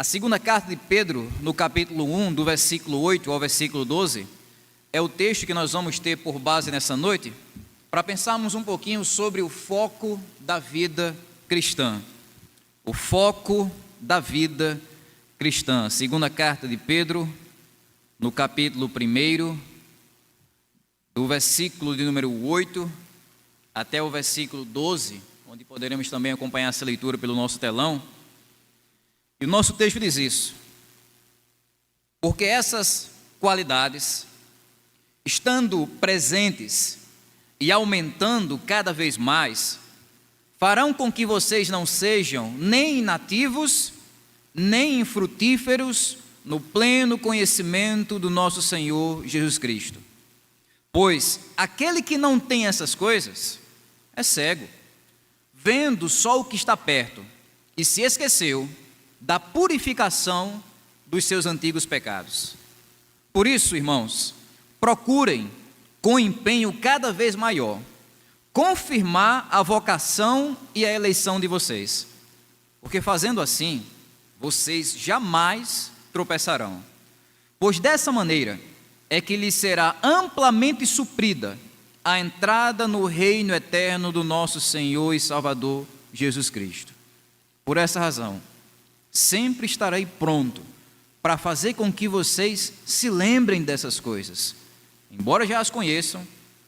A segunda carta de Pedro, no capítulo 1, do versículo 8 ao versículo 12, é o texto que nós vamos ter por base nessa noite, para pensarmos um pouquinho sobre o foco da vida cristã. O foco da vida cristã. Segunda carta de Pedro, no capítulo 1, do versículo de número 8 até o versículo 12, onde poderemos também acompanhar essa leitura pelo nosso telão. E o nosso texto diz isso: porque essas qualidades, estando presentes e aumentando cada vez mais, farão com que vocês não sejam nem inativos, nem infrutíferos no pleno conhecimento do nosso Senhor Jesus Cristo. Pois aquele que não tem essas coisas é cego, vendo só o que está perto, e se esqueceu da purificação dos seus antigos pecados. Por isso, irmãos, procurem com empenho cada vez maior confirmar a vocação e a eleição de vocês, porque fazendo assim, vocês jamais tropeçarão, pois dessa maneira é que lhes será amplamente suprida a entrada no reino eterno do nosso Senhor e Salvador Jesus Cristo. Por essa razão, sempre estarei pronto para fazer com que vocês se lembrem dessas coisas, embora já as conheçam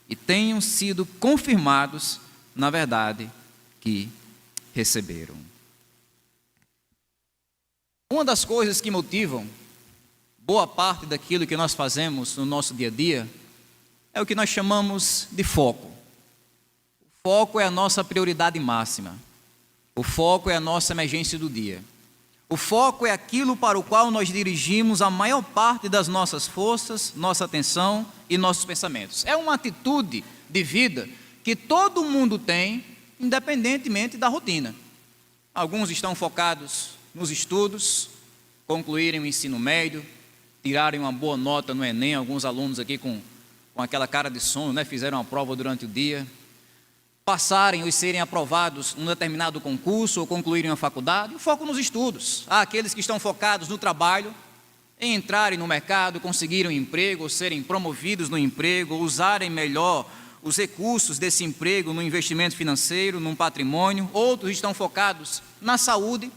e tenham sido confirmados na verdade que receberam. Uma das coisas que motivam boa parte daquilo que nós fazemos no nosso dia a dia é o que nós chamamos de foco. O foco é a nossa prioridade máxima. O foco é a nossa emergência do dia. O foco é aquilo para o qual nós dirigimos a maior parte das nossas forças, nossa atenção e nossos pensamentos. É uma atitude de vida que todo mundo tem, independentemente da rotina. Alguns estão focados nos estudos, concluírem o ensino médio, tirarem uma boa nota no Enem. Alguns alunos aqui com aquela cara de sono, né? Fizeram a prova durante o dia, passarem ou serem aprovados num determinado concurso ou concluírem a faculdade. O foco nos estudos. Há aqueles que estão focados no trabalho, em entrarem no mercado, conseguirem um emprego, ou serem promovidos no emprego, ou usarem melhor os recursos desse emprego no investimento financeiro, num patrimônio. Outros estão focados na saúde,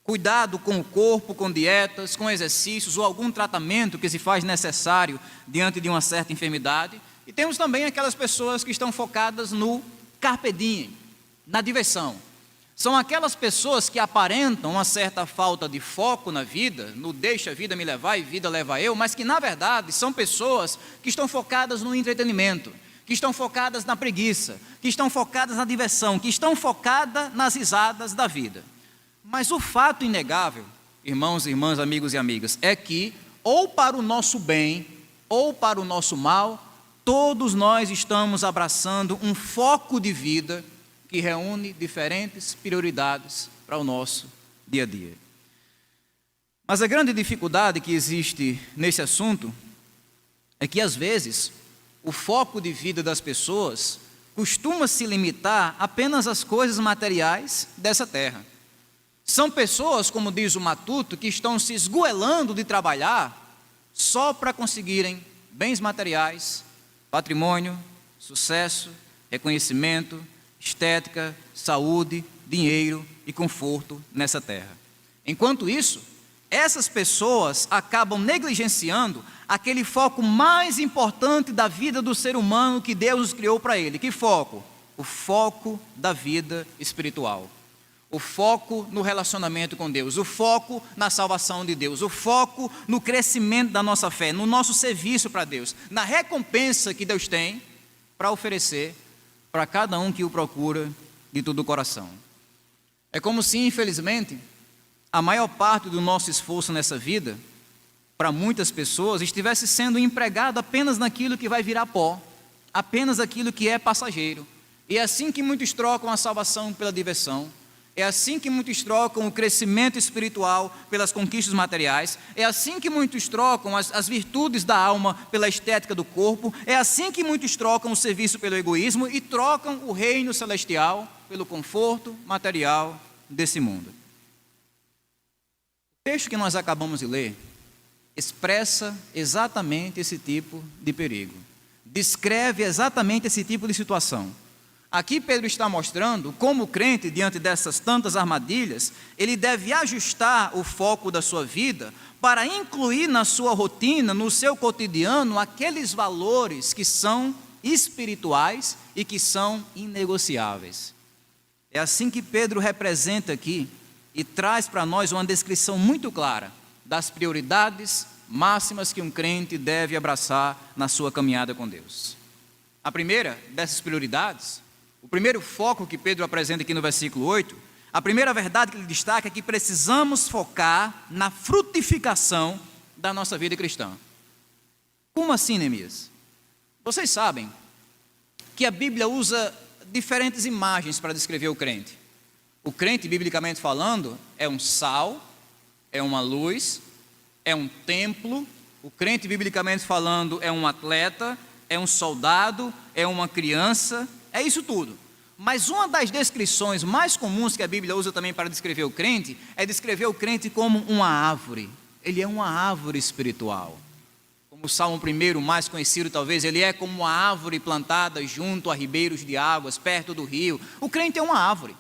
cuidado com o corpo, com dietas, com exercícios ou algum tratamento que se faz necessário diante de uma certa enfermidade. E temos também aquelas pessoas que estão focadas no carpe diem, na diversão. São aquelas pessoas que aparentam uma certa falta de foco na vida, no deixa a vida me levar e vida leva eu, mas que na verdade são pessoas que estão focadas no entretenimento, que estão focadas na preguiça, que estão focadas na diversão, que estão focadas nas risadas da vida. Mas o fato inegável, irmãos e irmãs, amigos e amigas, é que ou para o nosso bem ou para o nosso mal, todos nós estamos abraçando um foco de vida que reúne diferentes prioridades para o nosso dia a dia. Mas a grande dificuldade que existe nesse assunto é que, às vezes, o foco de vida das pessoas costuma se limitar apenas às coisas materiais dessa terra. São pessoas, como diz o Matuto, que estão se esgoelando de trabalhar só para conseguirem bens materiais, patrimônio, sucesso, reconhecimento, estética, saúde, dinheiro e conforto nessa terra. Enquanto isso, essas pessoas acabam negligenciando aquele foco mais importante da vida do ser humano que Deus criou para ele. Que foco? O foco da vida espiritual. O foco no relacionamento com Deus, o foco na salvação de Deus, o foco no crescimento da nossa fé, no nosso serviço para Deus, na recompensa que Deus tem para oferecer para cada um que o procura de todo o coração. É como se, infelizmente, a maior parte do nosso esforço nessa vida, para muitas pessoas, estivesse sendo empregado apenas naquilo que vai virar pó, apenas aquilo que é passageiro. E é assim que muitos trocam a salvação pela diversão. É assim que muitos trocam o crescimento espiritual pelas conquistas materiais. É assim que muitos trocam as virtudes da alma pela estética do corpo. É assim que muitos trocam o serviço pelo egoísmo e trocam o reino celestial pelo conforto material desse mundo. texto que nós acabamos de ler expressa exatamente esse tipo de perigo. Descreve exatamente esse tipo de situação. Aqui Pedro está mostrando como o crente, diante dessas tantas armadilhas, ele deve ajustar o foco da sua vida para incluir na sua rotina, no seu cotidiano, aqueles valores que são espirituais e que são inegociáveis. É assim que Pedro representa aqui e traz para nós uma descrição muito clara das prioridades máximas que um crente deve abraçar na sua caminhada com Deus. A primeira dessas prioridades, o primeiro foco que Pedro apresenta aqui no versículo 8, a primeira verdade que ele destaca é que precisamos focar na frutificação da nossa vida cristã. Como assim, Neemias? Vocês sabem que a Bíblia usa diferentes imagens para descrever o crente. O crente, biblicamente falando, é um sal, é uma luz, é um templo. O crente, biblicamente falando, é um atleta, é um soldado, é uma criança, é isso tudo. Mas uma das descrições mais comuns que a Bíblia usa também para descrever o crente é descrever o crente como uma árvore. Ele é uma árvore espiritual. Como o Salmo 1 mais conhecido talvez, ele é como uma árvore plantada junto a ribeiros de águas, perto do rio. O crente é uma árvore.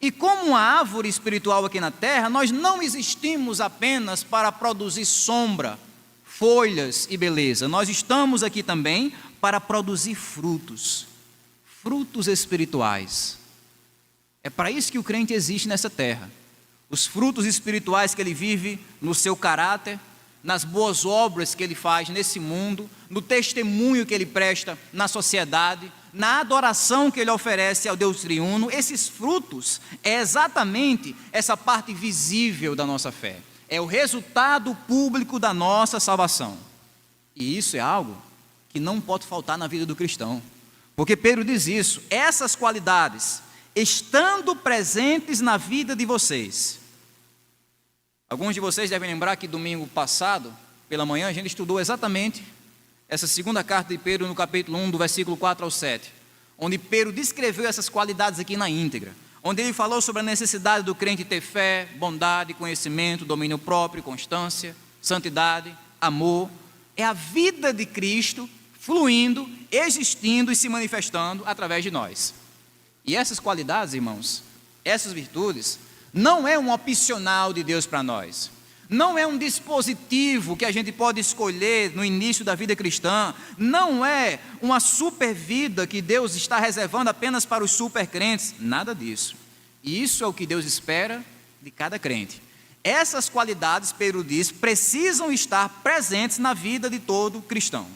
E como uma árvore espiritual aqui na terra, nós não existimos apenas para produzir sombra, folhas e beleza. Nós estamos aqui também para produzir frutos espirituais. É para isso que o crente existe nessa terra. Os frutos espirituais que ele vive no seu caráter, nas boas obras que ele faz nesse mundo, no testemunho que ele presta na sociedade, na adoração que ele oferece ao Deus triuno. Esses frutos é exatamente essa parte visível da nossa fé. É o resultado público da nossa salvação. E isso é algo que não pode faltar na vida do cristão. Porque Pedro diz isso, essas qualidades, estando presentes na vida de vocês. Alguns de vocês devem lembrar que domingo passado, pela manhã, a gente estudou exatamente essa segunda carta de Pedro no capítulo 1, do versículo 4 ao 7, onde Pedro descreveu essas qualidades aqui na íntegra, onde ele falou sobre a necessidade do crente ter fé, bondade, conhecimento, domínio próprio, constância, santidade, amor. É a vida de Cristo fluindo, existindo e se manifestando através de nós. E essas qualidades, irmãos, essas virtudes, não é um opcional de Deus para nós. Não é um dispositivo que a gente pode escolher no início da vida cristã. Não é uma super vida que Deus está reservando apenas para os super crentes. Nada disso. E isso é o que Deus espera de cada crente. Essas qualidades, Pedro diz, precisam estar presentes na vida de todo cristão.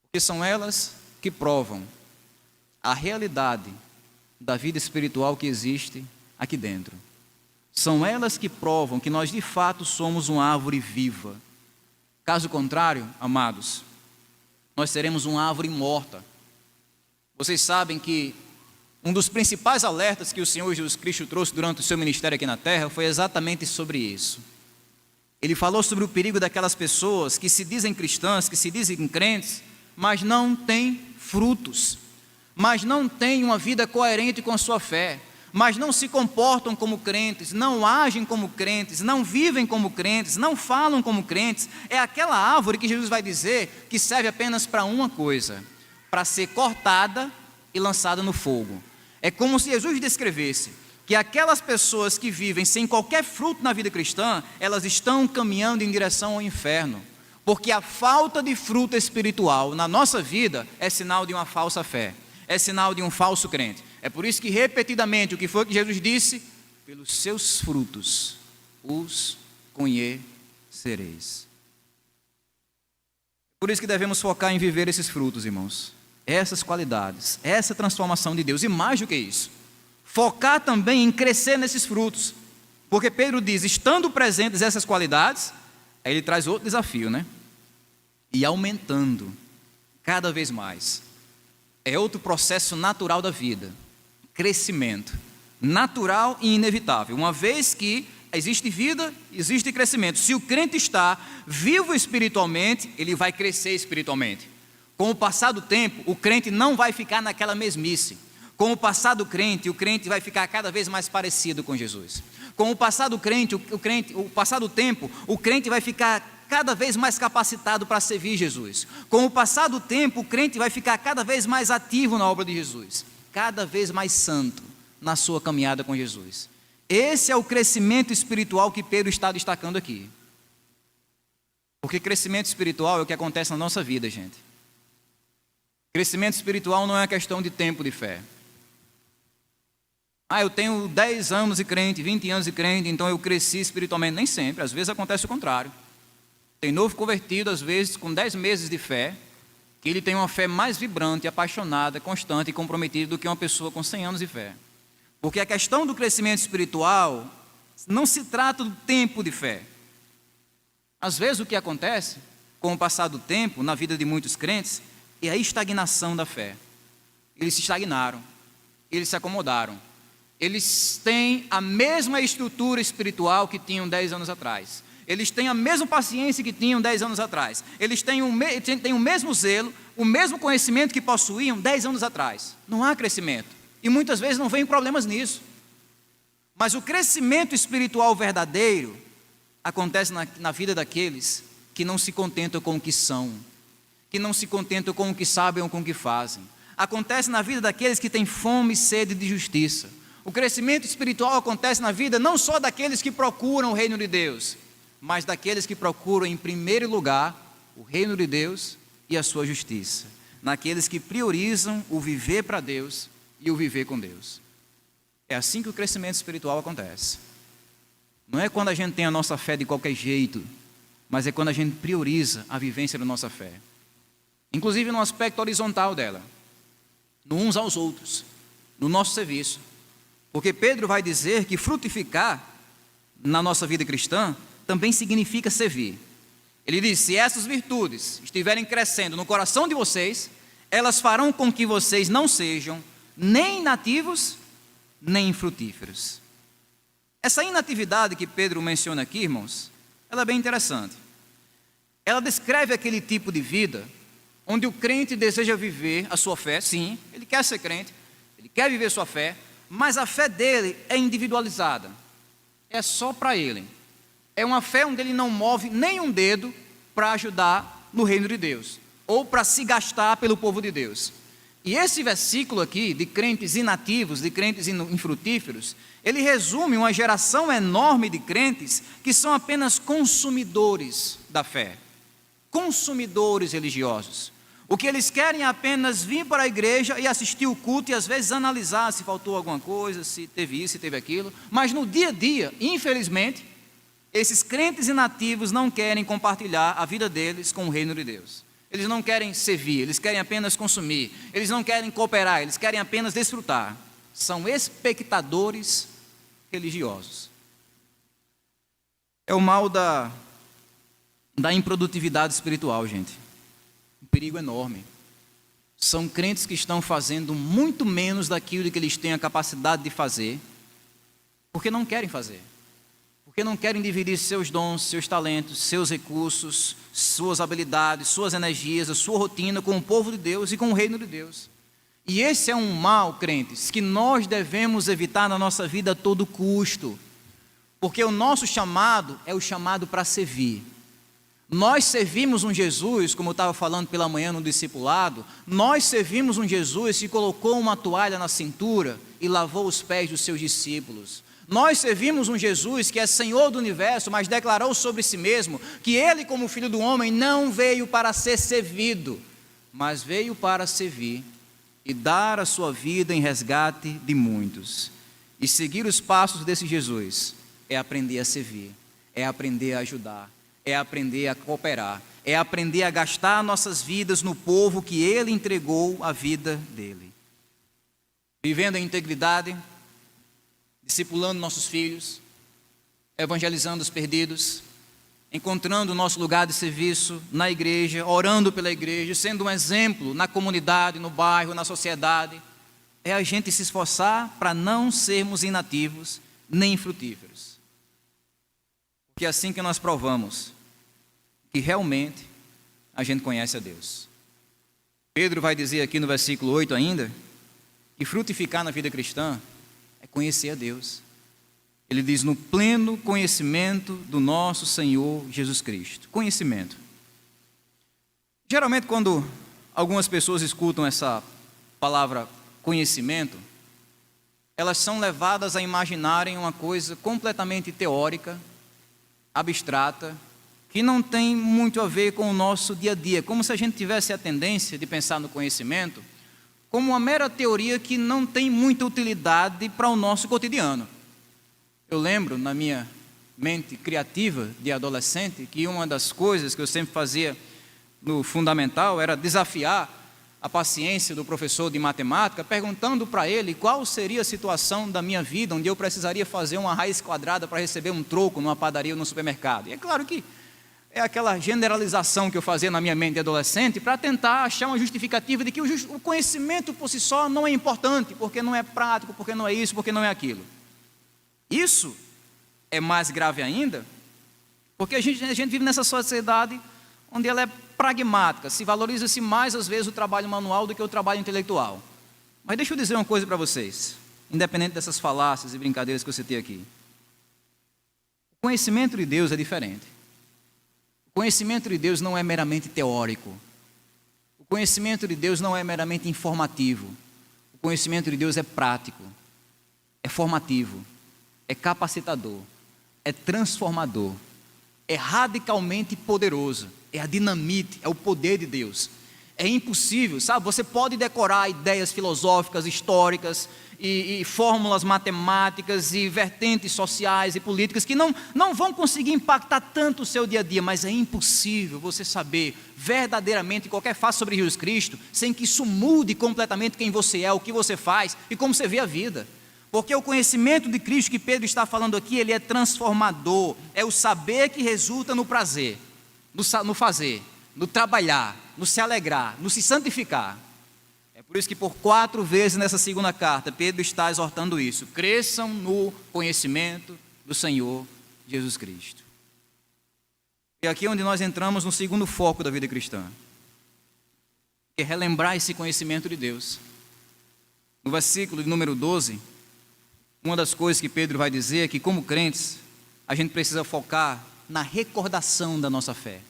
Porque são elas que provam a realidade da vida espiritual que existe aqui dentro. São elas que provam que nós de fato somos uma árvore viva. Caso contrário, amados, nós seremos uma árvore morta. Vocês sabem que um dos principais alertas que o Senhor Jesus Cristo trouxe durante o seu ministério aqui na terra foi exatamente sobre isso. Ele falou sobre o perigo daquelas pessoas que se dizem cristãs, que se dizem crentes, mas não têm frutos, mas não têm uma vida coerente com a sua fé, mas não se comportam como crentes, não agem como crentes, não vivem como crentes, não falam como crentes. É aquela árvore que Jesus vai dizer que serve apenas para uma coisa, para ser cortada e lançada no fogo. É como se Jesus descrevesse que aquelas pessoas que vivem sem qualquer fruto na vida cristã, elas estão caminhando em direção ao inferno, porque a falta de fruto espiritual na nossa vida é sinal de uma falsa fé, é sinal de um falso crente. É por isso que repetidamente o que foi que Jesus disse? Pelos seus frutos os conhecereis. Por isso que devemos focar em viver esses frutos, irmãos, essas qualidades, essa transformação de Deus. E mais do que isso, focar também em crescer nesses frutos, porque Pedro diz, estando presentes essas qualidades, aí ele traz outro desafio, né? E aumentando cada vez mais. É outro processo natural da vida, crescimento, natural e inevitável. Uma vez que existe vida, existe crescimento. Se o crente está vivo espiritualmente, ele vai crescer espiritualmente. Com o passar do tempo, o crente não vai ficar naquela mesmice. Com o passar do crente, o crente vai ficar cada vez mais parecido com Jesus. Com o passar do tempo, o crente vai ficar cada vez mais capacitado para servir Jesus. Com o passar do tempo, o crente vai ficar cada vez mais ativo na obra de Jesus, cada vez mais santo na sua caminhada com Jesus. Esse é o crescimento espiritual que Pedro está destacando aqui. Porque crescimento espiritual é o que acontece na nossa vida, gente. Crescimento espiritual não é uma questão de tempo de fé. Eu tenho 10 anos de crente, 20 anos de crente, então eu cresci espiritualmente. Nem sempre, às vezes acontece o contrário. Tem novo convertido, às vezes, com 10 meses de fé, que ele tem uma fé mais vibrante, apaixonada, constante e comprometida do que uma pessoa com 100 anos de fé. Porque a questão do crescimento espiritual não se trata do tempo de fé. Às vezes o que acontece, com o passar do tempo, na vida de muitos crentes, é a estagnação da fé. Eles se estagnaram, eles se acomodaram. Eles têm a mesma estrutura espiritual que tinham 10 anos atrás. Eles têm a mesma paciência que tinham 10 anos atrás. Eles têm o mesmo zelo, o mesmo conhecimento que possuíam 10 anos atrás. Não há crescimento. E muitas vezes não vem problemas nisso. Mas o crescimento espiritual verdadeiro acontece na vida daqueles que não se contentam com o que são, que não se contentam com o que sabem ou com o que fazem. Acontece na vida daqueles que têm fome e sede de justiça. O crescimento espiritual acontece na vida não só daqueles que procuram o reino de Deus, mas daqueles que procuram em primeiro lugar o reino de Deus e a sua justiça. Naqueles que priorizam o viver para Deus e o viver com Deus. É assim que o crescimento espiritual acontece. Não é quando a gente tem a nossa fé de qualquer jeito, mas é quando a gente prioriza a vivência da nossa fé. Inclusive no aspecto horizontal dela, no uns aos outros, no nosso serviço. Porque Pedro vai dizer que frutificar na nossa vida cristã também significa servir. Ele diz: se essas virtudes estiverem crescendo no coração de vocês, elas farão com que vocês não sejam nem inativos, nem infrutíferos. Essa inatividade que Pedro menciona aqui, irmãos, ela é bem interessante. Ela descreve aquele tipo de vida onde o crente deseja viver a sua fé. Sim, ele quer ser crente, ele quer viver sua fé, mas a fé dele é individualizada, é só para ele. É uma fé onde ele não move nem um dedo para ajudar no reino de Deus, ou para se gastar pelo povo de Deus. E esse versículo aqui, de crentes inativos, de crentes infrutíferos, ele resume uma geração enorme de crentes que são apenas consumidores da fé, consumidores religiosos. O que eles querem é apenas vir para a igreja e assistir o culto e às vezes analisar se faltou alguma coisa, se teve isso, se teve aquilo. Mas no dia a dia, infelizmente, esses crentes inativos não querem compartilhar a vida deles com o reino de Deus. Eles não querem servir, eles querem apenas consumir. Eles não querem cooperar, eles querem apenas desfrutar. São espectadores religiosos. É o mal da improdutividade espiritual, gente. Um perigo enorme. São crentes que estão fazendo muito menos daquilo que eles têm a capacidade de fazer, porque não querem fazer, porque não querem dividir seus dons, seus talentos, seus recursos, suas habilidades, suas energias, a sua rotina com o povo de Deus e com o reino de Deus. E esse é um mal, crentes, que nós devemos evitar na nossa vida a todo custo, porque o nosso chamado é o chamado para servir. Nós servimos um Jesus, como eu estava falando pela manhã no discipulado, nós servimos um Jesus que colocou uma toalha na cintura e lavou os pés dos seus discípulos. Nós servimos um Jesus que é Senhor do universo, mas declarou sobre si mesmo que Ele, como Filho do Homem, não veio para ser servido, mas veio para servir e dar a sua vida em resgate de muitos. E seguir os passos desse Jesus é aprender a servir, é aprender a ajudar, é aprender a cooperar, é aprender a gastar nossas vidas no povo que Ele entregou a vida dele. Vivendo em integridade, discipulando nossos filhos, evangelizando os perdidos, encontrando o nosso lugar de serviço na igreja, orando pela igreja, sendo um exemplo na comunidade, no bairro, na sociedade. É a gente se esforçar para não sermos inativos nem infrutíferos. Porque é assim que nós provamos que realmente a gente conhece a Deus. Pedro vai dizer aqui no versículo 8 ainda, que frutificar na vida cristã é conhecer a Deus. Ele diz: no pleno conhecimento do nosso Senhor Jesus Cristo. Conhecimento. Geralmente, quando algumas pessoas escutam essa palavra conhecimento, elas são levadas a imaginarem uma coisa completamente teórica, abstrata, que não tem muito a ver com o nosso dia a dia, como se a gente tivesse a tendência de pensar no conhecimento como uma mera teoria que não tem muita utilidade para o nosso cotidiano. Eu lembro, na minha mente criativa de adolescente, que uma das coisas que eu sempre fazia no fundamental era desafiar a paciência do professor de matemática, perguntando para ele qual seria a situação da minha vida onde eu precisaria fazer uma raiz quadrada para receber um troco numa padaria ou no supermercado. E é claro que é aquela generalização que eu fazia na minha mente de adolescente para tentar achar uma justificativa de que o conhecimento por si só não é importante, porque não é prático, porque não é isso, porque não é aquilo. Isso é mais grave ainda, porque a gente vive nessa sociedade onde ela é pragmática, se valoriza-se mais às vezes o trabalho manual do que o trabalho intelectual. Mas deixa eu dizer uma coisa para vocês, independente dessas falácias e brincadeiras que eu citei aqui. O conhecimento de Deus é diferente. O conhecimento de Deus não é meramente teórico. O conhecimento de Deus não é meramente informativo. O conhecimento de Deus é prático, é formativo, é capacitador, é transformador, é radicalmente poderoso, é a dinamite, é o poder de Deus. É impossível, sabe? Você pode decorar ideias filosóficas, históricas e fórmulas matemáticas e vertentes sociais e políticas que não vão conseguir impactar tanto o seu dia a dia, mas é impossível você saber verdadeiramente qualquer fato sobre Jesus Cristo sem que isso mude completamente quem você é, o que você faz e como você vê a vida. Porque o conhecimento de Cristo que Pedro está falando aqui, ele é transformador, é o saber que resulta no prazer, no fazer, no trabalhar, no se alegrar, no se santificar. É por isso que por 4 vezes nessa segunda carta, Pedro está exortando isso: cresçam no conhecimento do Senhor Jesus Cristo. E aqui é onde nós entramos no segundo foco da vida cristã, que é relembrar esse conhecimento de Deus. No versículo de número 12, uma das coisas que Pedro vai dizer é que, como crentes, a gente precisa focar na recordação da nossa fé,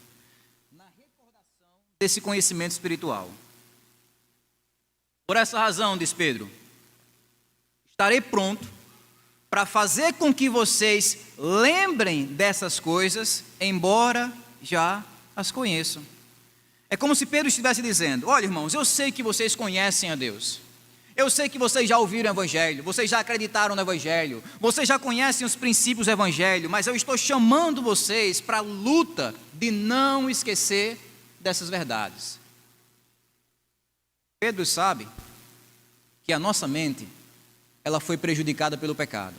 na recordação desse conhecimento espiritual. Por essa razão, diz Pedro, estarei pronto para fazer com que vocês lembrem dessas coisas, embora já as conheçam. É como se Pedro estivesse dizendo: olha, irmãos, eu sei que vocês conhecem a Deus. Eu sei que vocês já ouviram o Evangelho, vocês já acreditaram no Evangelho, vocês já conhecem os princípios do Evangelho, mas eu estou chamando vocês para a luta de não esquecer dessas verdades. Pedro sabe que a nossa mente, ela foi prejudicada pelo pecado.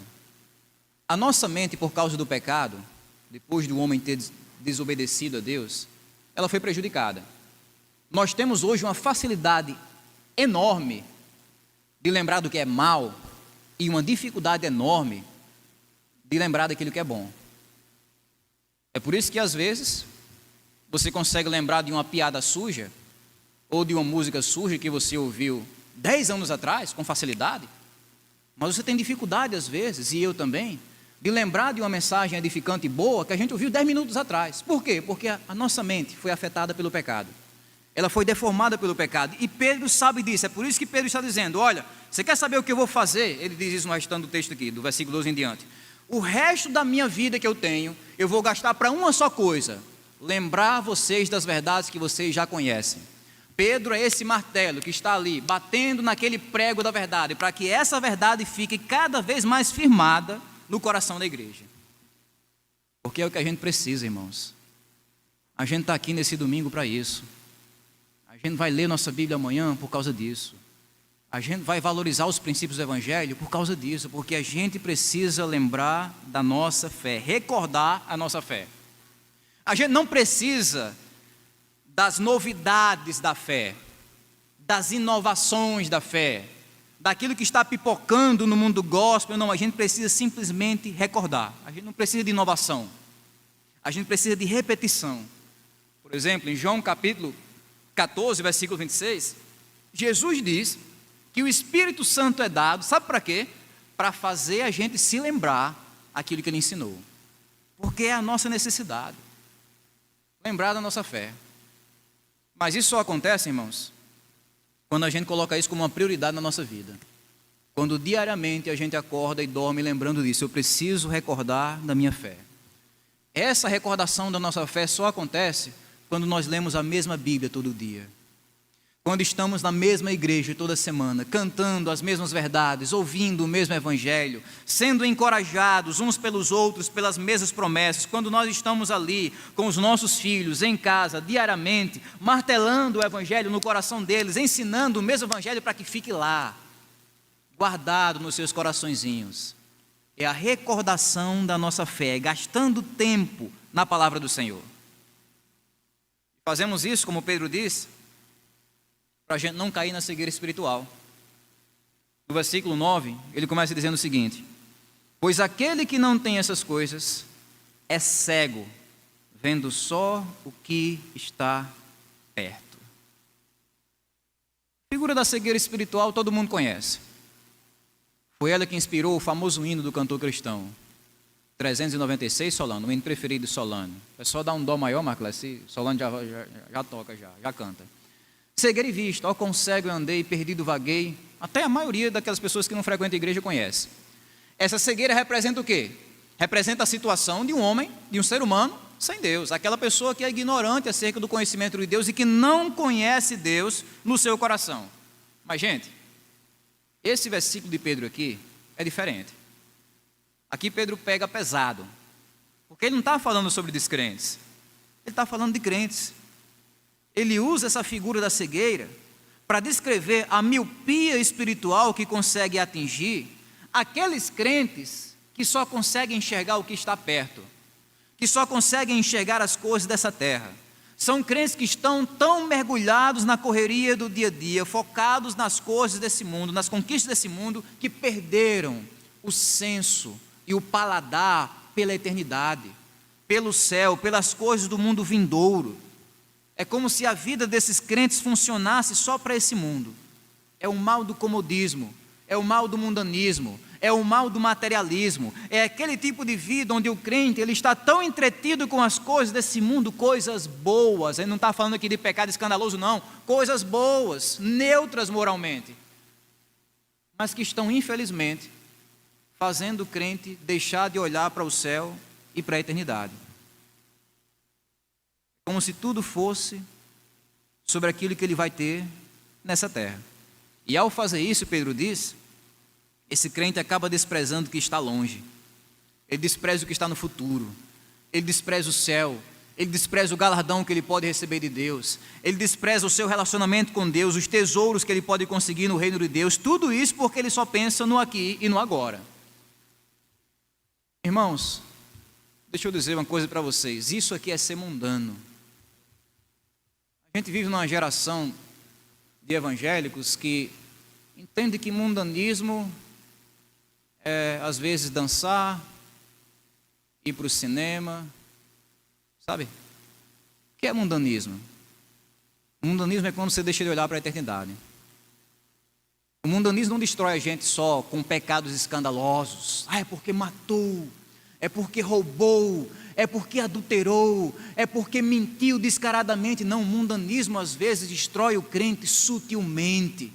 A nossa mente, por causa do pecado, depois do homem ter desobedecido a Deus, ela foi prejudicada. Nós temos hoje uma facilidade enorme de lembrar do que é mal e uma dificuldade enorme de lembrar daquilo que é bom. É por isso que às vezes você consegue lembrar de uma piada suja ou de uma música suja que você ouviu 10 anos atrás com facilidade, mas você tem dificuldade às vezes, e eu também, de lembrar de uma mensagem edificante e boa que a gente ouviu 10 minutos atrás. Por quê? Porque a nossa mente foi afetada pelo pecado. Ela foi deformada pelo pecado, e Pedro sabe disso. É por isso que Pedro está dizendo: olha, você quer saber o que eu vou fazer? Ele diz isso no restante do texto aqui, do versículo 12 em diante. O resto da minha vida que eu tenho, eu vou gastar para uma só coisa: lembrar vocês das verdades que vocês já conhecem. Pedro é esse martelo que está ali, batendo naquele prego da verdade, para que essa verdade fique cada vez mais firmada no coração da igreja. Porque é o que a gente precisa, irmãos. A gente está aqui nesse domingo para isso. A gente vai ler nossa Bíblia amanhã por causa disso. A gente vai valorizar os princípios do Evangelho por causa disso, porque a gente precisa lembrar da nossa fé, recordar a nossa fé. A gente não precisa das novidades da fé, das inovações da fé, daquilo que está pipocando no mundo gospel. Não, a gente precisa simplesmente recordar. A gente não precisa de inovação, a gente precisa de repetição. Por exemplo, em João capítulo 14, versículo 26, Jesus diz que o Espírito Santo é dado, sabe para quê? Para fazer a gente se lembrar aquilo que ele ensinou. Porque é a nossa necessidade. Lembrar da nossa fé. Mas isso só acontece, irmãos, quando a gente coloca isso como uma prioridade na nossa vida. Quando diariamente a gente acorda e dorme lembrando disso, eu preciso recordar da minha fé. Essa recordação da nossa fé só acontece quando nós lemos a mesma Bíblia todo dia. Quando estamos na mesma igreja toda semana, cantando as mesmas verdades, ouvindo o mesmo evangelho, sendo encorajados uns pelos outros pelas mesmas promessas, quando nós estamos ali com os nossos filhos em casa, diariamente, martelando o evangelho no coração deles, ensinando o mesmo evangelho para que fique lá, guardado nos seus coraçõezinhos. É a recordação da nossa fé, gastando tempo na palavra do Senhor. Fazemos isso, como Pedro disse, para a gente não cair na cegueira espiritual. No versículo 9, ele começa dizendo o seguinte: pois aquele que não tem essas coisas é cego, vendo só o que está perto. A figura da cegueira espiritual todo mundo conhece. Foi ela que inspirou o famoso hino do cantor cristão, 396, Solano, o hino preferido de Solano. É só dar um dó maior, Marcos, Solano já toca, já canta. Cegueira e vista, ó quão cego eu andei, perdido vaguei. Até a maioria daquelas pessoas que não frequentam a igreja conhece. Essa cegueira representa o quê? Representa a situação de um homem, de um ser humano, sem Deus. Aquela pessoa que é ignorante acerca do conhecimento de Deus e que não conhece Deus no seu coração. Mas, gente, esse versículo de Pedro aqui é diferente. Aqui Pedro pega pesado. Porque ele não está falando sobre descrentes. Ele está falando de crentes. Ele usa essa figura da cegueira para descrever a miopia espiritual que consegue atingir aqueles crentes que só conseguem enxergar o que está perto, que só conseguem enxergar as coisas dessa terra. São crentes que estão tão mergulhados na correria do dia a dia, focados nas coisas desse mundo, nas conquistas desse mundo, que perderam o senso e o paladar pela eternidade, pelo céu, pelas coisas do mundo vindouro. É como se a vida desses crentes funcionasse só para esse mundo. É o mal do comodismo, é o mal do mundanismo, é o mal do materialismo. É aquele tipo de vida onde o crente ele está tão entretido com as coisas desse mundo, coisas boas. Ele não está falando aqui de pecado escandaloso, não. Coisas boas, neutras moralmente. Mas que estão, infelizmente, fazendo o crente deixar de olhar para o céu e para a eternidade. Como se tudo fosse sobre aquilo que ele vai ter nessa terra. E ao fazer isso, Pedro diz, esse crente acaba desprezando o que está longe. Ele despreza o que está no futuro. Ele despreza o céu. Ele despreza o galardão que ele pode receber de Deus. Ele despreza o seu relacionamento com Deus, os tesouros que ele pode conseguir no reino de Deus. Tudo isso porque ele só pensa no aqui e no agora. Irmãos, deixa eu dizer uma coisa para vocês. Isso aqui é ser mundano. A gente vive numa geração de evangélicos que entende que mundanismo é, às vezes, dançar, ir para o cinema, sabe? O que é mundanismo? O mundanismo é quando você deixa de olhar para a eternidade. O mundanismo não destrói a gente só com pecados escandalosos. É porque matou, é porque roubou, é porque adulterou, é porque mentiu descaradamente. Não, o mundanismo às vezes destrói o crente sutilmente,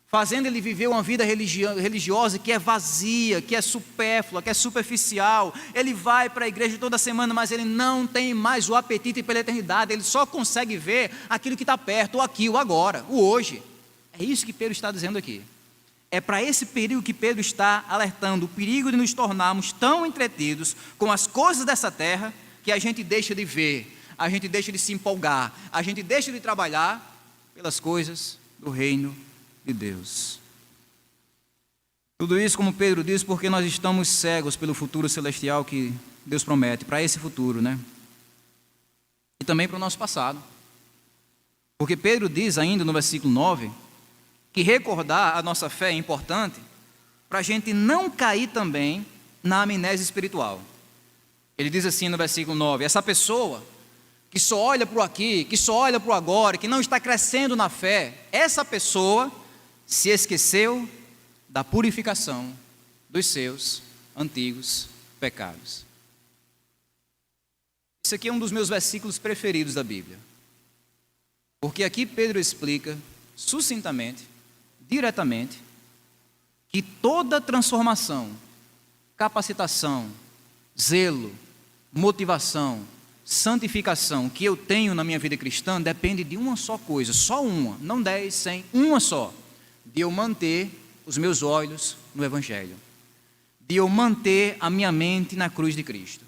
fazendo ele viver uma vida religiosa que é vazia, que é supérflua, que é superficial. Ele vai para a igreja toda semana, mas ele não tem mais o apetite pela eternidade. Ele só consegue ver aquilo que está perto, o aqui, o agora, o hoje. É isso que Pedro está dizendo aqui. É para esse perigo que Pedro está alertando, o perigo de nos tornarmos tão entretidos com as coisas dessa terra, que a gente deixa de ver, a gente deixa de se empolgar, a gente deixa de trabalhar pelas coisas do reino de Deus. Tudo isso, como Pedro diz, porque nós estamos cegos pelo futuro celestial que Deus promete, para esse futuro, né? E também para o nosso passado. Porque Pedro diz ainda no versículo 9, que recordar a nossa fé é importante para a gente não cair também na amnésia espiritual. Ele diz assim no versículo 9, essa pessoa que só olha para o aqui, que só olha para o agora, que não está crescendo na fé, essa pessoa se esqueceu da purificação dos seus antigos pecados. Esse aqui é um dos meus versículos preferidos da Bíblia. Porque aqui Pedro explica sucintamente, diretamente, que toda transformação, capacitação, zelo, motivação, santificação que eu tenho na minha vida cristã depende de uma só coisa, só uma, não 10, 100, uma só, de eu manter os meus olhos no Evangelho, de eu manter a minha mente na cruz de Cristo.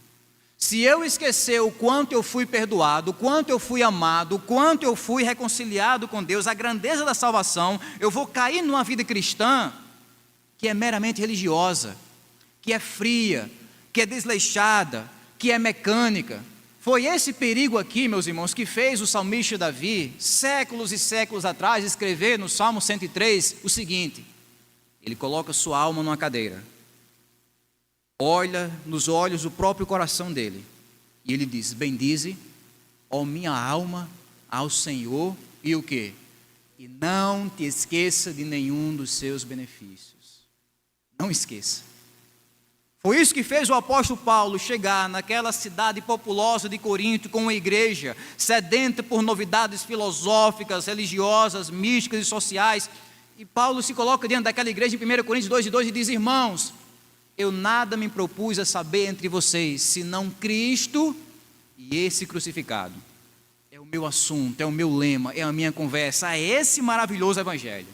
Se eu esquecer o quanto eu fui perdoado, o quanto eu fui amado, o quanto eu fui reconciliado com Deus, a grandeza da salvação, eu vou cair numa vida cristã que é meramente religiosa, que é fria, que é desleixada, que é mecânica. Foi esse perigo aqui, meus irmãos, que fez o salmista Davi, séculos e séculos atrás, escrever no Salmo 103 o seguinte: ele coloca sua alma numa cadeira, olha nos olhos do próprio coração dele, e ele diz: bendize, ó minha alma, ao Senhor, e o quê? E não te esqueça de nenhum dos seus benefícios. Não esqueça. Foi isso que fez o apóstolo Paulo chegar naquela cidade populosa de Corinto com uma igreja sedenta por novidades filosóficas, religiosas, místicas e sociais. E Paulo se coloca diante daquela igreja em 1 Coríntios 2:2 e diz: irmãos, eu nada me propus a saber entre vocês, senão Cristo e esse crucificado. É o meu assunto, é o meu lema, é a minha conversa, é esse maravilhoso evangelho.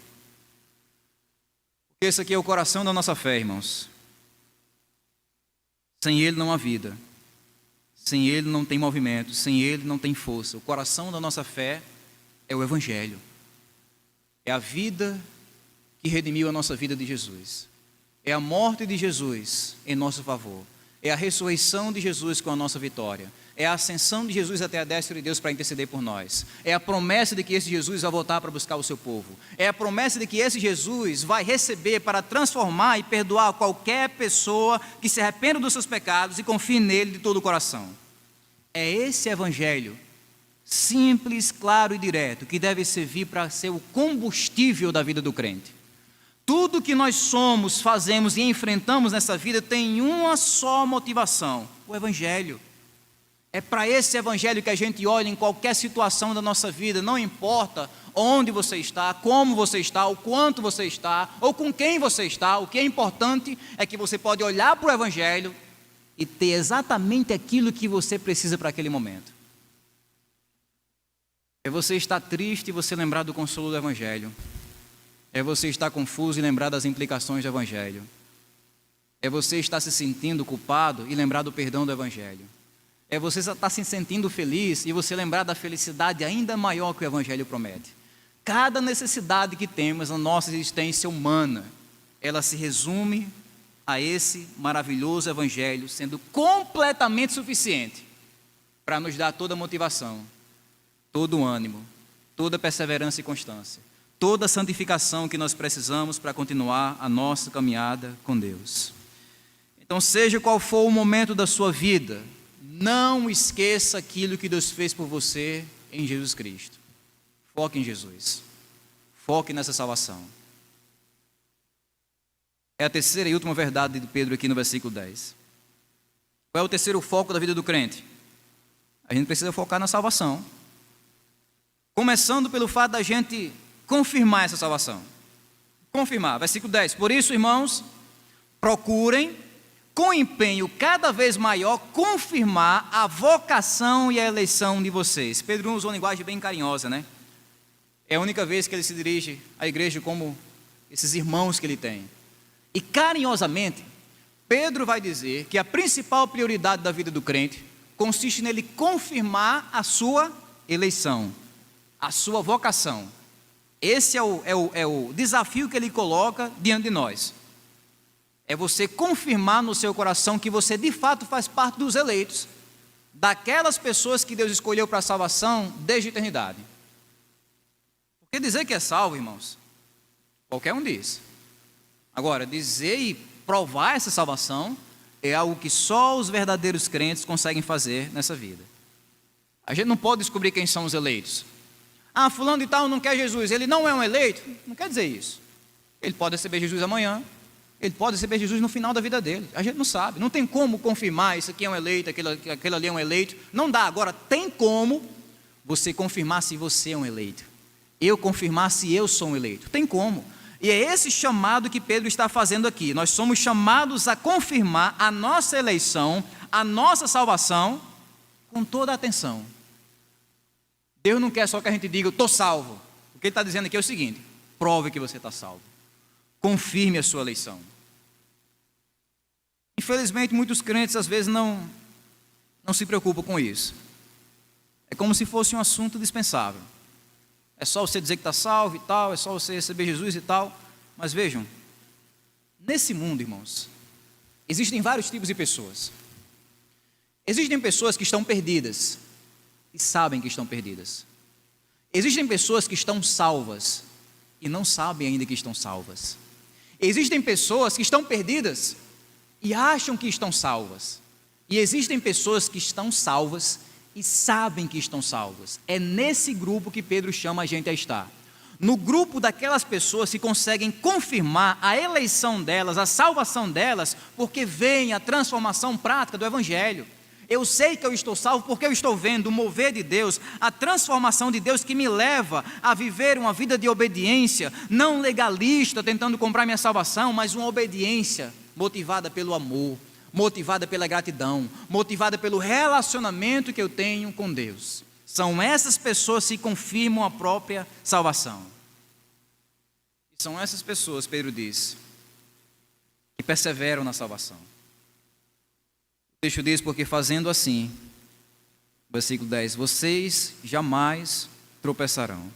Porque esse aqui é o coração da nossa fé, irmãos. Sem ele não há vida, sem ele não tem movimento, sem ele não tem força. O coração da nossa fé é o Evangelho, é a vida que redimiu a nossa vida de Jesus, é a morte de Jesus em nosso favor, é a ressurreição de Jesus com a nossa vitória, é a ascensão de Jesus até a destra de Deus para interceder por nós, é a promessa de que esse Jesus vai voltar para buscar o seu povo, é a promessa de que esse Jesus vai receber para transformar e perdoar qualquer pessoa que se arrependa dos seus pecados e confie nele de todo o coração. É esse evangelho simples, claro e direto que deve servir para ser o combustível da vida do crente. Tudo que nós somos, fazemos e enfrentamos nessa vida tem uma só motivação: o evangelho. É para esse evangelho que a gente olha em qualquer situação da nossa vida, não importa onde você está, como você está, o quanto você está, ou com quem você está. O que é importante é que você pode olhar para o evangelho e ter exatamente aquilo que você precisa para aquele momento. É você estar triste e você lembrar do consolo do evangelho. É você estar confuso e lembrar das implicações do evangelho. É você estar se sentindo culpado e lembrar do perdão do evangelho. É você estar se sentindo feliz e você lembrar da felicidade ainda maior que o evangelho promete. Cada necessidade que temos na nossa existência humana, ela se resume a esse maravilhoso evangelho, sendo completamente suficiente para nos dar toda a motivação, todo o ânimo, toda a perseverança e constância, toda a santificação que nós precisamos para continuar a nossa caminhada com Deus. Então, seja qual for o momento da sua vida, não esqueça aquilo que Deus fez por você em Jesus Cristo. Foque em Jesus. Foque nessa salvação. É a terceira e última verdade de Pedro aqui no versículo 10. Qual é o terceiro foco da vida do crente? A gente precisa focar na salvação. Começando pelo fato da gente confirmar essa salvação. Confirmar, versículo 10. Por isso, irmãos, procurem com empenho cada vez maior confirmar a vocação e a eleição de vocês. Pedro usa uma linguagem bem carinhosa, né? É a única vez que ele se dirige à igreja como esses irmãos que ele tem. E carinhosamente, Pedro vai dizer que a principal prioridade da vida do crente consiste nele confirmar a sua eleição, a sua vocação. Esse é o desafio que ele coloca diante de nós. É você confirmar no seu coração que você de fato faz parte dos eleitos, daquelas pessoas que Deus escolheu para a salvação desde a eternidade. Porque dizer que é salvo, irmãos, qualquer um diz. Agora, dizer e provar essa salvação é algo que só os verdadeiros crentes conseguem fazer nessa vida. A gente não pode descobrir quem são os eleitos. Ah, fulano de tal não quer Jesus, ele não é um eleito. Não quer dizer isso. Ele pode receber Jesus amanhã, Ele pode receber Jesus no final da vida dele. A gente não sabe, não tem como confirmar isso aqui é um eleito, aquele ali é um eleito. Não dá. Agora, tem como você confirmar se você é um eleito. Eu confirmar se eu sou um eleito. Tem como. E é esse chamado que Pedro está fazendo aqui. Nós somos chamados a confirmar a nossa eleição, a nossa salvação, com toda a atenção. Deus não quer só que a gente diga, eu estou salvo. O que ele está dizendo aqui é o seguinte: prove que você está salvo. Confirme a sua eleição. Infelizmente, muitos crentes às vezes não se preocupam com isso. É como se fosse um assunto dispensável. É só você dizer que está salvo e tal, é só você receber Jesus e tal. Mas vejam, nesse mundo, irmãos, existem vários tipos de pessoas. Existem pessoas que estão perdidas e sabem que estão perdidas. Existem pessoas que estão salvas e não sabem ainda que estão salvas. Existem pessoas que estão perdidas e acham que estão salvas. E existem pessoas que estão salvas e sabem que estão salvas. É nesse grupo que Pedro chama a gente a estar. No grupo daquelas pessoas que conseguem confirmar a eleição delas, a salvação delas, porque veem a transformação prática do Evangelho. Eu sei que eu estou salvo porque eu estou vendo o mover de Deus, a transformação de Deus que me leva a viver uma vida de obediência, não legalista, tentando comprar minha salvação, mas uma obediência motivada pelo amor, motivada pela gratidão, motivada pelo relacionamento que eu tenho com Deus. São essas pessoas que confirmam a própria salvação. E são essas pessoas, Pedro diz, que perseveram na salvação. O texto diz, porque fazendo assim, versículo 10, vocês jamais tropeçarão.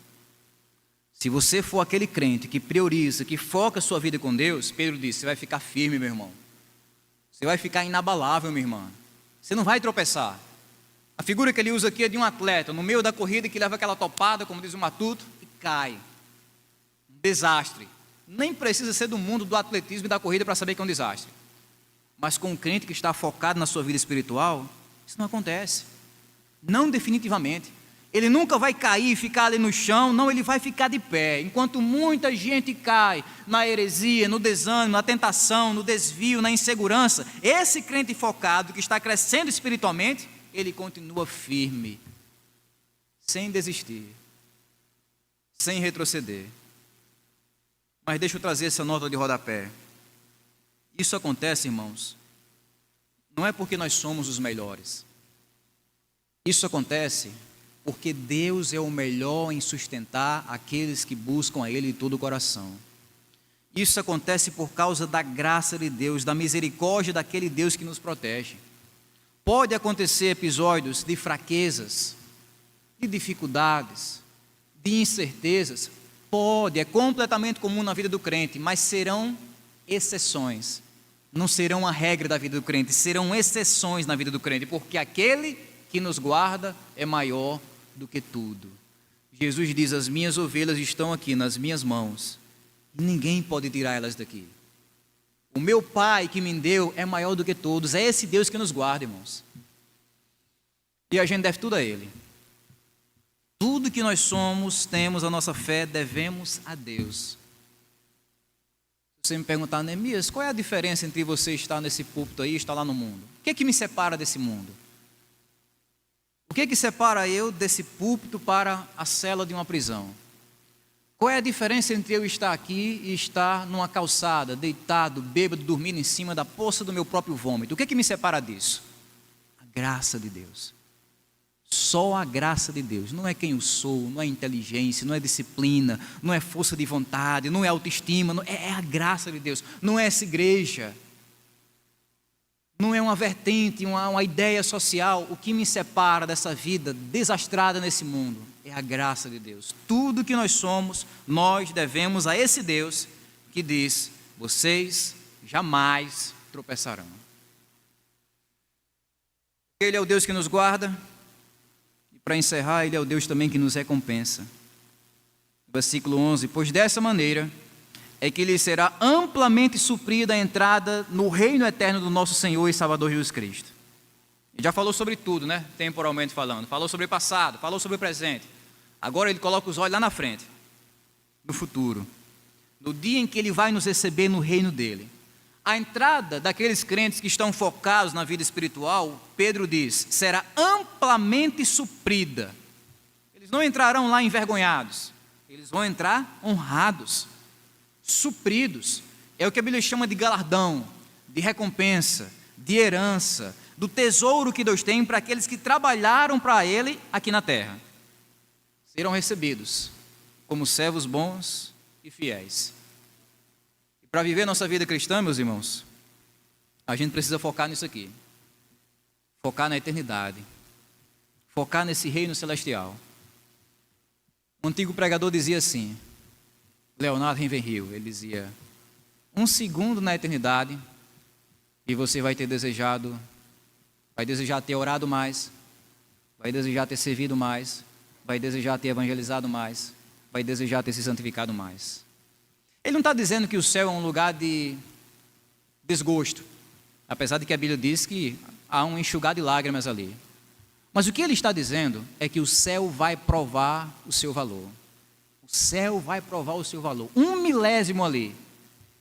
Se você for aquele crente que prioriza, que foca a sua vida com Deus, Pedro diz, você vai ficar firme, meu irmão. Você vai ficar inabalável, minha irmã. Você não vai tropeçar. A figura que ele usa aqui é de um atleta, no meio da corrida, que leva aquela topada, como diz o Matuto, e cai. Um desastre. Nem precisa ser do mundo do atletismo e da corrida para saber que é um desastre. Mas com um crente que está focado na sua vida espiritual, isso não acontece. Não definitivamente. Ele nunca vai cair e ficar ali no chão, não, ele vai ficar de pé. Enquanto muita gente cai na heresia, no desânimo, na tentação, no desvio, na insegurança, esse crente focado que está crescendo espiritualmente, ele continua firme, sem desistir, sem retroceder. Mas deixa eu trazer essa nota de rodapé. Isso acontece, irmãos, não é porque nós somos os melhores. Isso acontece porque Deus é o melhor em sustentar aqueles que buscam a Ele de todo o coração. Isso acontece por causa da graça de Deus, da misericórdia daquele Deus que nos protege. Pode acontecer episódios de fraquezas, de dificuldades, de incertezas. Pode, é completamente comum na vida do crente, mas serão exceções. Não serão a regra da vida do crente, serão exceções na vida do crente, porque aquele que nos guarda é maior do que tudo. Jesus diz, as minhas ovelhas estão aqui nas minhas mãos, e ninguém pode tirar elas daqui. O meu Pai que me deu é maior do que todos, é esse Deus que nos guarda, irmãos. E a gente deve tudo a Ele. Tudo que nós somos, temos a nossa fé, devemos a Deus. Se você me perguntar, Neemias, qual é a diferença entre você estar nesse púlpito aí e estar lá no mundo? O que é que me separa desse mundo? O que é que separa eu desse púlpito para a cela de uma prisão? Qual é a diferença entre eu estar aqui e estar numa calçada, deitado, bêbado, dormindo em cima da poça do meu próprio vômito? O que é que me separa disso? A graça de Deus. Só a graça de Deus. Não é quem eu sou, não é inteligência, não é disciplina, não é força de vontade, não é autoestima, é a graça de Deus. Não é essa igreja. Não é uma vertente, uma ideia social. O que me separa dessa vida desastrada nesse mundo é a graça de Deus. Tudo que nós somos, nós devemos a esse Deus que diz, vocês jamais tropeçarão. Ele é o Deus que nos guarda. E para encerrar, Ele é o Deus também que nos recompensa. Versículo 11, pois dessa maneira é que lhe será amplamente suprida a entrada no reino eterno do nosso Senhor e Salvador Jesus Cristo. Ele já falou sobre tudo, né? Temporalmente falando. Falou sobre o passado, falou sobre o presente. Agora ele coloca os olhos lá na frente, no futuro. No dia em que ele vai nos receber no reino dele. a entrada daqueles crentes que estão focados na vida espiritual, Pedro diz, será amplamente suprida. Eles não entrarão lá envergonhados, eles vão entrar honrados, supridos. É o que a Bíblia chama de galardão, de recompensa, de herança, do tesouro que Deus tem para aqueles que trabalharam para Ele aqui na terra. Serão recebidos como servos bons e fiéis. E para viver nossa vida cristã, meus irmãos, a gente precisa focar nisso aqui. Focar na eternidade. Focar nesse reino celestial. Um antigo pregador dizia assim, Leonardo Ravenhill, ele dizia, 1 segundo na eternidade e você vai desejar ter orado mais, vai desejar ter servido mais, vai desejar ter evangelizado mais, vai desejar ter se santificado mais. Ele não está dizendo que o céu é um lugar de desgosto, apesar de que a Bíblia diz que há um enxugar de lágrimas ali. Mas o que ele está dizendo é que o céu vai provar o seu valor. O céu vai provar o seu valor. 1 milésimo ali.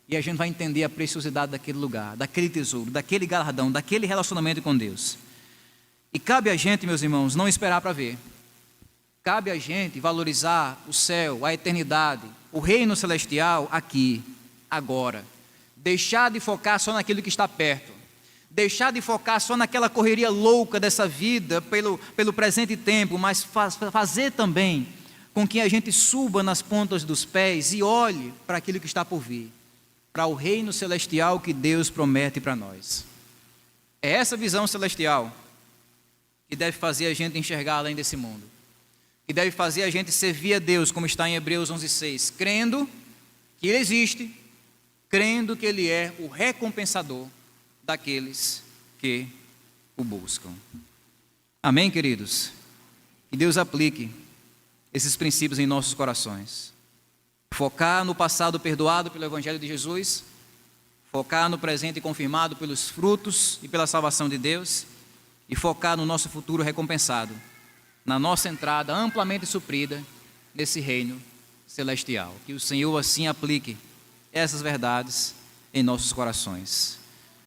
E a gente vai entender a preciosidade daquele lugar, daquele tesouro, daquele galardão, daquele relacionamento com Deus. E cabe a gente, meus irmãos, não esperar para ver. Cabe a gente valorizar o céu, a eternidade, o reino celestial aqui, agora. Deixar de focar só naquilo que está perto. Deixar de focar só naquela correria louca dessa vida, pelo presente tempo, mas fazer também com que a gente suba nas pontas dos pés e olhe para aquilo que está por vir, para o reino celestial que Deus promete para nós. É essa visão celestial que deve fazer a gente enxergar além desse mundo, que deve fazer a gente servir a Deus, como está em Hebreus 11:6, crendo que Ele existe, crendo que Ele é o recompensador daqueles que o buscam. Amém, queridos? Que Deus aplique esses princípios em nossos corações. Focar no passado perdoado pelo Evangelho de Jesus, focar no presente confirmado pelos frutos e pela salvação de Deus, e focar no nosso futuro recompensado, na nossa entrada amplamente suprida nesse reino celestial. Que o Senhor assim aplique essas verdades em nossos corações.